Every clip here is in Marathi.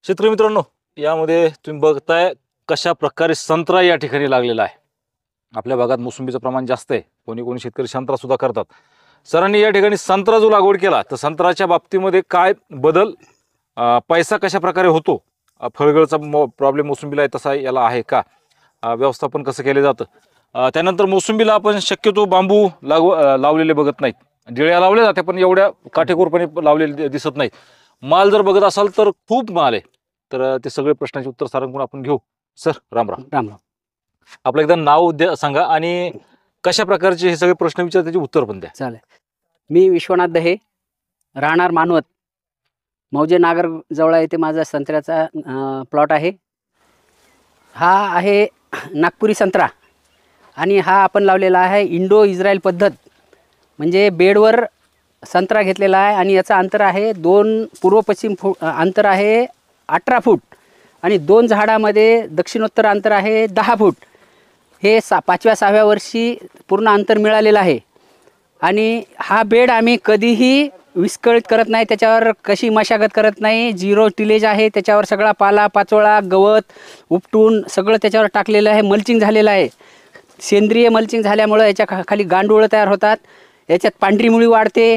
शेतकरी मित्रांनो, यामध्ये तुम्ही बघताय कशा प्रकारे संत्रा या ठिकाणी लागलेला आहे। आपल्या भागात मोसंबीचं प्रमाण जास्त आहे, कोणी कोणी शेतकरी संत्रा सुद्धा करतात। सरांनी या ठिकाणी संत्रा जो लागवड केला तर संत्र्याच्या बाबतीमध्ये काय बदल, पैसा कशा प्रकारे होतो, फळगळचा प्रॉब्लेम मोसंबीला आहे तसा याला आहे का, व्यवस्थापन कसं केलं जातं, त्यानंतर मोसंबीला आपण शक्यतो बांबू लावलेले बघत नाहीत, जिळ्या लावल्या जाते पण एवढ्या काटेकोरपणे लावलेले दिसत नाहीत। माल जर बघत असाल तर खूप माल आहे। तर ते सगळे प्रश्नांचे उत्तर सारांकडून आपण घेऊ। सर राम राम। राम राम। आपलं एकदा नाव सांगा आणि कशा प्रकारचे हे सगळे प्रश्न विचार त्याचे उत्तर पण द्या। चालेल। मी विश्वनाथ दहे, राहणार मानवत, मौजे नागर जवळ येथे माझा संत्र्याचा प्लॉट आहे। हा आहे नागपुरी संत्रा आणि हा आपण लावलेला आहे इंडो इस्रायल पद्धत, म्हणजे बेडवर संत्रा घेतलेला आहे आणि याचा अंतर आहे 2 पूर्व पश्चिम अंतर आहे 18 फूट आणि 2 झाडामध्ये दक्षिणोत्तर अंतर आहे 10 फूट। हे 5व्या-6व्या वर्षी पूर्ण अंतर मिळालेलं आहे आणि हा बेड आम्ही कधीही विस्कळीत करत नाही, त्याच्यावर कशी मशागत करत नाही, 0 टिलेज आहे। त्याच्यावर सगळा पाला पाचोळा गवत उपटून सगळं त्याच्यावर टाकलेलं आहे, मल्चिंग झालेलं आहे। सेंद्रिय मल्चिंग झाल्यामुळे याच्या खाली गांडूळ तयार होतात, याच्यात पांढरी मुळी वाढते।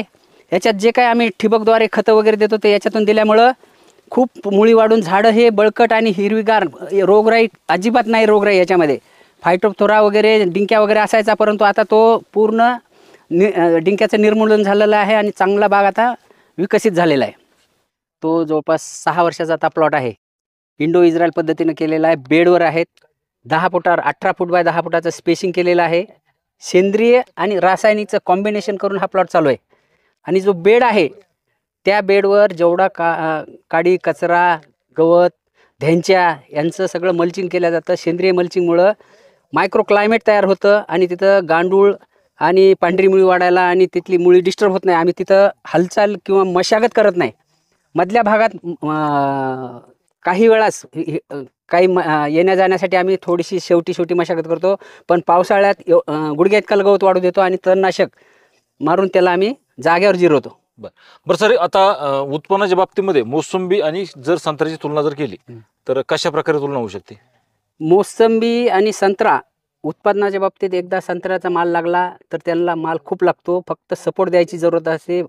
याच्यात जे काही आम्ही ठिबकद्वारे खतं वगैरे देतो ते याच्यातून दिल्यामुळं खूप मुळी वाढून झाडं हे बळकट आणि हिरवीगार, रोगराई अजिबात नाही। रोगराई याच्यामध्ये फायटोप्थोरा वगैरे डिंक्या वगैरे असायचा, परंतु आता तो पूर्ण डिंक्याचं निर्मूलन झालेलं आहे आणि चांगला बाग आता विकसित झालेला आहे। तो जवळपास 6 वर्षाचा आता प्लॉट आहे। इंडो इस्रायल पद्धतीने केलेला आहे, बेडवर आहेत, 10 फुटावर 18 फूट बाय 10 फुटाचं स्पेसिंग केलेलं आहे। सेंद्रिय आणि रासायनिकचं कॉम्बिनेशन करून हा प्लॉट चालू आहे आणि जो बेड आहे त्या बेडवर जेवढा काडी कचरा गवत धेंच्या यांचं सगळं मल्चिंग केलं जातं। सेंद्रिय मल्चिंगमुळं मायक्रो क्लायमेट तयार होतं आणि तिथं गांडूळ आणि पांढरी मुळी वाढायला आणि तिथली मुळी डिस्टर्ब होत नाही। आम्ही तिथं हालचाल किंवा मशागत करत नाही। मधल्या भागात काही वेळास काही येण्या जाण्यासाठी आम्ही थोडीशी शेवटी मशागत करतो, पण पावसाळ्यात गुडघ्या इतका गवत वाढू देतो आणि तणनाशक मारून त्याला आम्ही जागेवर जिरवतो। बरं सर, आता उत्पन्नाच्या बाबतीमध्ये मोसंबी आणि जर संत्र्याची तुलना जर केली तर कशा प्रकारे तुलना होऊ शकते? मोसंबी आणि संत्रा उत्पादनाच्या बाबतीत एकदा संत्र्याचा माल लागला तर त्यांना माल खूप लागतो, फक्त सपोर्ट द्यायची जरूरत असते।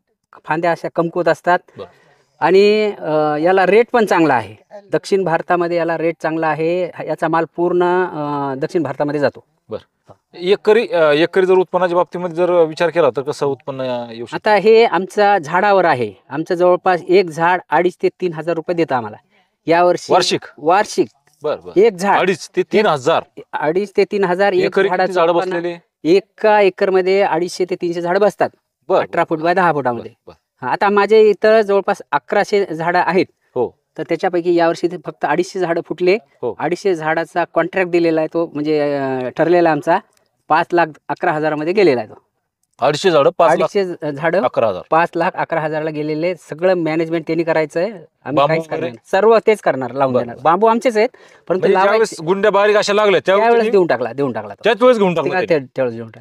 फांद्या अशा कमकुवत असतात आणि याला रेट पण चांगला आहे। दक्षिण भारतामध्ये याला रेट चांगला आहे, याचा माल पूर्ण दक्षिण भारतामध्ये जातो। एकरी जर उत्पन्नाच्या बाबतीमध्ये जर विचार केला तर कसं उत्पन्न येऊ शकतं? आता हे आमच्या झाडावर आहे, आमचं जवळपास एक झाड 2,500 ते 3,000 रुपये देतं आम्हाला यावर्षी। वार्षिक एक झाड 2,500 ते 3,000, 2,500 ते 3,000 एक झाड बसलेले। एका एकर मध्ये 250 ते 300 झाड बसतात 18 फूट बाय 10 फुटामध्ये। आता माझे इथं जवळपास 1100 झाडं आहेत, तर त्याच्यापैकी यावर्षी फक्त 250 झाडं फुटले। 250 झाडाचा कॉन्ट्रॅक्ट दिलेला आहे, तो म्हणजे ठरलेला आमचा 5,11,000 मध्ये गेलेला आहे तो। 250 झाडं 5,11,000 गेलेले। सगळं मॅनेजमेंट त्यांनी करायचं आहे, आम्ही काहीच करणार, सर्व तेच करणार, लावून देणार। बांबू आमचेच आहेत, परंतु गुंड्या बारीक अशा लागल्या त्यावेळेस देऊन टाकला त्याच वेळेस घेऊन टाकला।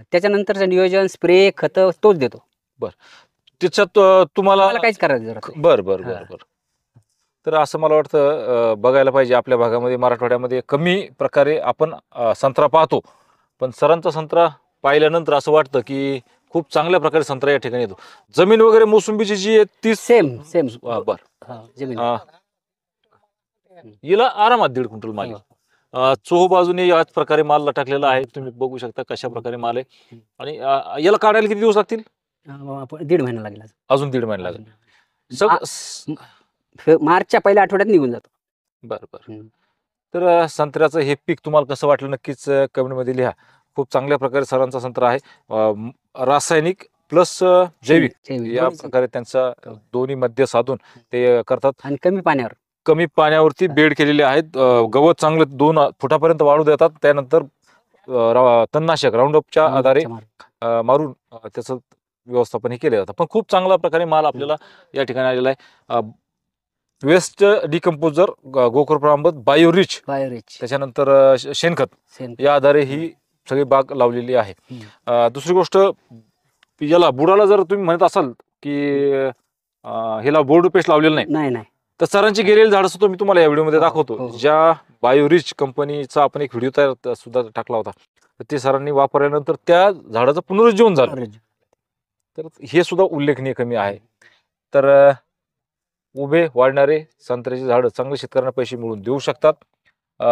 त्याच्यानंतरचं नियोजन स्प्रे खत तोच देतो। त्याच्यात तुम्हाला काहीच करायचं। बरं। तर असं मला वाटतं बघायला पाहिजे, आपल्या भागामध्ये मराठवाड्यामध्ये कमी प्रकारे आपण संत्रा पाहतो, पण सरांचा संत्रा पाहिल्यानंतर असं वाटतं की खूप चांगल्या प्रकारे संत्रा या ठिकाणी येतो। जमीन वगैरे मोसंबीची जी आहे ती सेम हिला आरामात 1.5 क्विंटल माल आहे। चोह बाजूने याच प्रकारे माल लटकलेला आहे, तुम्ही बघू शकता कशा प्रकारे माल आहे। आणि याला काढायला किती दिवस लागतील? 1.5 महिना लागेल, अजून 1.5 महिना लागेल। मार्चच्या पहिल्या आठवड्यात निघून जातो। बरं। तर संत्र्याचं हे पीक तुम्हाला कसं वाटलं नक्कीच कमेंटमध्ये लिहा। खूप चांगल्या प्रकारे सरांचा संत्रा आहे, रासायनिक प्लस जैविक या प्रकारे त्यांचा दोन्ही मध्य साधून ते करतात आणि कमी पाण्यावरती बेड केलेले आहेत। गवत चांगलं 2 फुटापर्यंत वाढू देतात, त्यानंतर तणनाशक राऊंडअपच्या आधारे मारून त्याचं व्यवस्थापन हे केलं जातं। पण खूप चांगल्या प्रकारे माल आपल्याला या ठिकाणी आलेला आहे। वेस्ट डिकम्पोजर, गोकुळामृत, बायोरिच, त्याच्यानंतर शेणखत या आधारे ही सगळी बाग लावलेली आहे। दुसरी गोष्ट, याला बुडाला जर तुम्ही म्हणत असाल की ह्याला बोर्ड पेस्ट लावलेलं नाही, तर सरांची गेलेली झाडं सुद्धा मी तुम्हाला या व्हिडिओमध्ये दाखवतो. हो. ज्या बायोरिच कंपनीचा आपण एक व्हिडिओ तयार सुद्धा टाकला होता, तर ते सरांनी वापरल्यानंतर त्या झाडाचं पुनरुज्जीवन झालं. तर हे सुद्धा उल्लेखनीय कमी आहे. तर उभे वाढणारे संत्र्याची झाडं चांगले शेतकऱ्यांना पैसे मिळवून देऊ शकतात.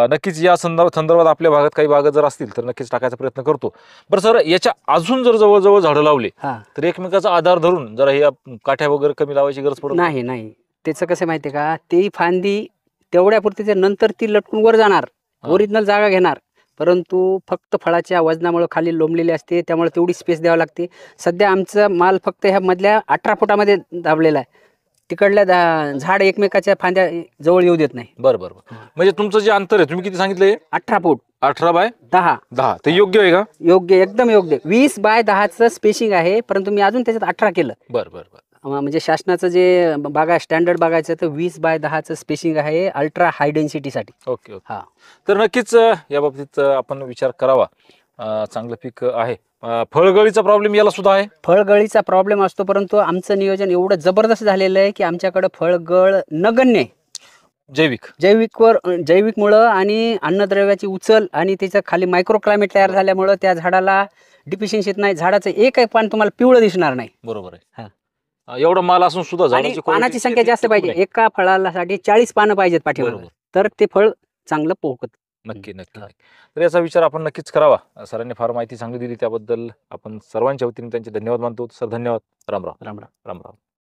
नक्कीच या संदर्भात आपल्या भागात काही बागा जर असतील तर नक्कीच टाकायचा प्रयत्न करतो. बरं सर, याच्या अजून जर जवळजवळ झाडं लावली हा तर एकमेकाचा आधार धरून जरा हे काठ्या वगैरे कमी लावायची गरज पडत नाही नाही, त्याचं कसं माहितीये का, ती फांदी तेवढ्यापुरती नंतर ती लटकून वर जाणार, हा. ओरिजिनल जागा घेणार, परंतु फक्त फळाच्या वजनामुळे खाली लोंबलेली असते, त्यामुळे तेवढी स्पेस द्यावी लागते. सध्या आमचा माल फक्त ह्या मधल्या 18 फुटामध्ये दाबलेला आहे. तिकडल्या झाड एकमेकाच्या फांद्या जवळ येऊ देत नाही. बरं बरं बरं. म्हणजे तुमचं जे अंतर आहे तुम्ही किती सांगितलंय? 18 फूट 18 बाय 10 10. ते योग्य आहे का? योग्य, एकदम योग्य. 20 बाय 10चं स्पेसिंग आहे, परंतु मी अजून त्याच्यात 18 केलं. बरं बरं बरं. म्हणजे शासनाचं जे स्टँडर्ड बघायचं तर 20 बाय 10चं स्पेसिंग आहे अल्ट्रा हाय डेन्सिटीसाठी. Okay okay. हा. तर नक्कीच या बाबतीत आपण विचार करावा. चांगलं पीक आहे. फळगळीचा प्रॉब्लेम याला सुद्धा आहे. फळगळीचा प्रॉब्लेम असतो, परंतु आमचं नियोजन एवढं जबरदस्त झालेलं आहे की आमच्याकडे फळगळ नगण्य आहे. जैविकमुळं आणि अन्नद्रव्याची उचल आणि त्याच्या खाली मायक्रो क्लायमेट तयार झाल्यामुळं त्या झाडाला डिफिशियन्सी येत नाही. झाडाचं एकही पान तुम्हाला पिवळं दिसणार नाही. बरोबर आहे. एवढा माल असून सुद्धा आणि झाडाची पानाची quality संख्या जास्त पाहिजे. एका फळाला साठी 40 पानं पाहिजेत पाठीवर, बरोबर. तर ते फळ चांगलं पोहकत. नक्की नक्की. तर याचा विचार आपण नक्कीच करावा. सरांनी फार माहिती चांगली दिली, त्याबद्दल आपण सर्वांच्या वतीने त्यांचे धन्यवाद मानतो. सर धन्यवाद. राम राम. राम राम. राम राम.